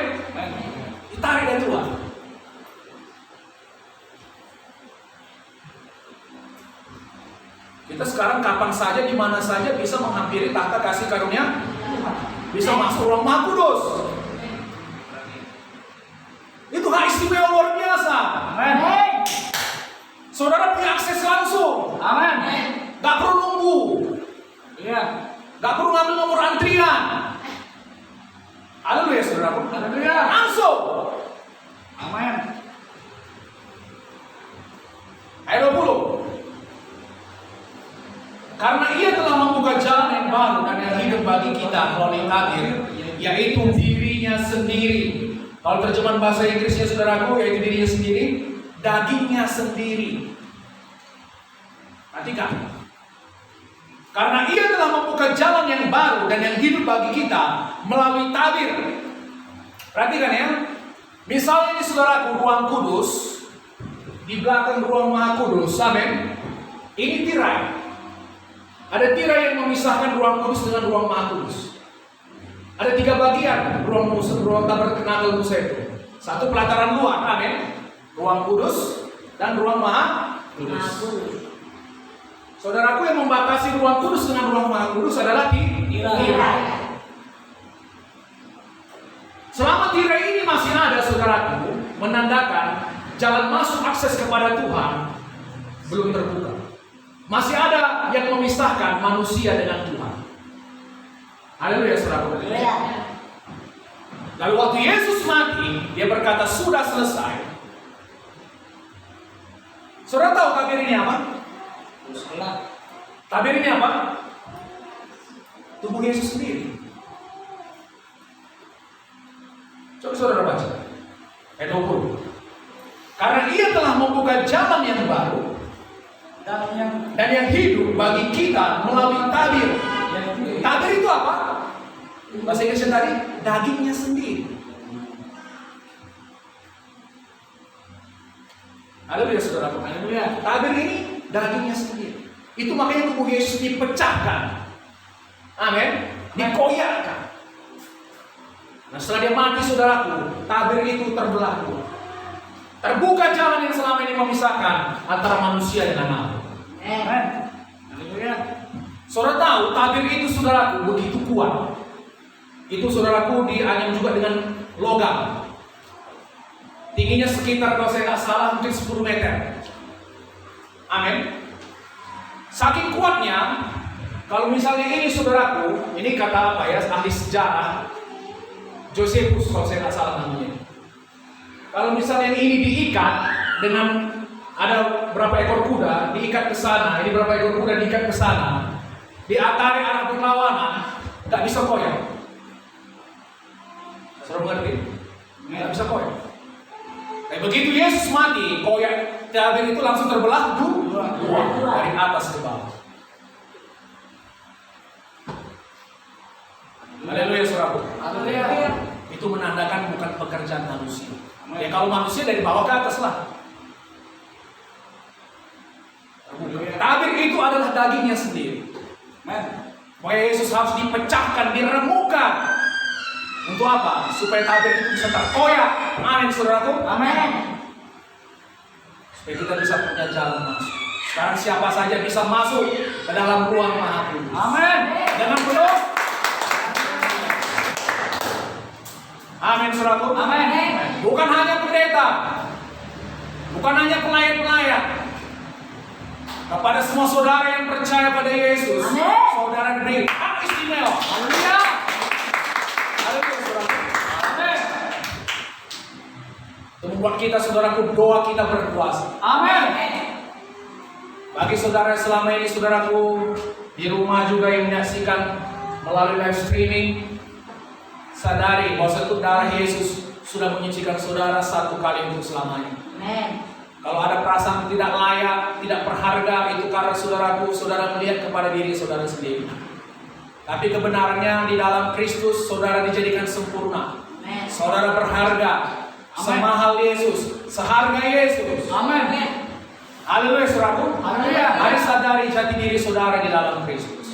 Ditarik dari luar. Kita sekarang kapan saja, di mana saja bisa menghampiri tahta kasih karunia, bisa masuk ruang maha kudus. Itu hak istimewa luar biasa. Amin. Saudara punya akses langsung. Amin. Gak perlu nunggu. Iya. Gak perlu ngambil nomor antrian. Haleluya, saudara. Haleluya. Langsung. Amin. Ayat 20. Karena ia telah membuka jalan yang baru dan yang hidup bagi kita melalui takdir, yaitu dirinya sendiri. Kalau terjemahan bahasa Inggrisnya, saudaraku, yaitu dirinya sendiri, dagingnya sendiri. Perhatikan. Karena ia telah membuka jalan yang baru dan yang hidup bagi kita melalui tabir. Perhatikan ya. Misalnya ini, saudaraku, ruang kudus. Di belakang ruang maha kudus, amin. Ini tirai. Ada tirai yang memisahkan ruang kudus dengan ruang maha kudus. Ada 3 bagian ruang tabernakel Musa itu. 1 pelataran luar, amin. Ruang kudus dan ruang maha kudus. Saudaraku, yang membatasi ruang kudus dengan ruang maha kudus adalah tirai. Selama tirai ini masih ada, saudaraku, menandakan jalan masuk akses kepada Tuhan belum terbuka. Masih ada yang memisahkan manusia dengan Tuhan. Haleluya, saudara. Haleluya. Lalu waktu Yesus mati, dia berkata sudah selesai. Saudara tahu tabir ini apa? Tabir ini apa? Tubuh Yesus sendiri. Coba saudara baca ayat 20. Karena ia telah membuka jalan yang baru dan yang hidup bagi kita melalui tabir. Tabir itu apa? Bahasa Inggrisnya tadi, dagingnya sendiri. Haleluya, saudara. Haleluya. Tabir ini dagingnya sendiri. Itu makanya tubuh Yesus dipecahkan. Amin. Dikoyakkan. Nah, setelah dia mati, saudaraku, tabir itu terbelah dua. Terbuka jalan yang selama ini memisahkan antara manusia dengan Allah. Amin. Haleluya. Saudara tahu, tabir itu, saudaraku, begitu kuat. Itu, saudaraku, dianyam juga dengan logam. Tingginya sekitar, kalau saya nggak salah, mungkin 10 meter. Amin. Saking kuatnya, kalau misalnya ini, saudaraku, ini kata apa ya, ahli sejarah, Josephus, kalau saya nggak salah namanya. Kalau misalnya ini diikat dengan ada berapa ekor kuda diikat ke sana, ini berapa ekor kuda diikat ke sana, diatarik arah berlawanan, nggak bisa koyak. Saudara mengerti? Nggak bisa koyak. Tapi begitu Yesus mati, koyak tabir itu langsung terbelah dua dari atas ke bawah. Haleluya, saudaraku. Haleluya. Itu menandakan bukan pekerjaan manusia. Ya kalau manusia dari bawah ke atas lah. Tabir itu adalah dagingnya sendiri. Makanya Yesus harus dipecahkan, diremukkan. Untuk apa? Supaya tabir itu bisa terkoyak. Amin, saudaraku. Amin. Supaya kita bisa punya jalan masuk. Sekarang siapa saja bisa masuk ke dalam ruang Maha Kudus. Amin. Dengan penuh. Amin, saudaraku. Amin. Bukan hanya pendeta, bukan hanya pelayan-pelayan. Kepada semua saudara yang percaya pada Yesus, Amin. saudara diberi hak istimewa. Haleluya. Haleluya, saudaraku. Amin. Itu membuat kita, saudaraku, doa kita berkuasa. Amin. Bagi saudara yang selama ini, saudaraku, di rumah juga yang menyaksikan melalui live streaming, sadari bahwa satu darah Yesus sudah menyucikan saudara satu kali untuk selamanya. Amin. Kalau ada perasaan tidak layak, tidak berharga, itu karena saudaraku, saudara melihat kepada diri saudara sendiri. Tapi kebenarannya di dalam Kristus, saudara dijadikan sempurna. Amin. Saudara berharga, semahal Yesus, seharga Yesus. Amin. Haleluya, saudaraku. Haleluya. Mari sadari jati diri saudara di dalam Kristus.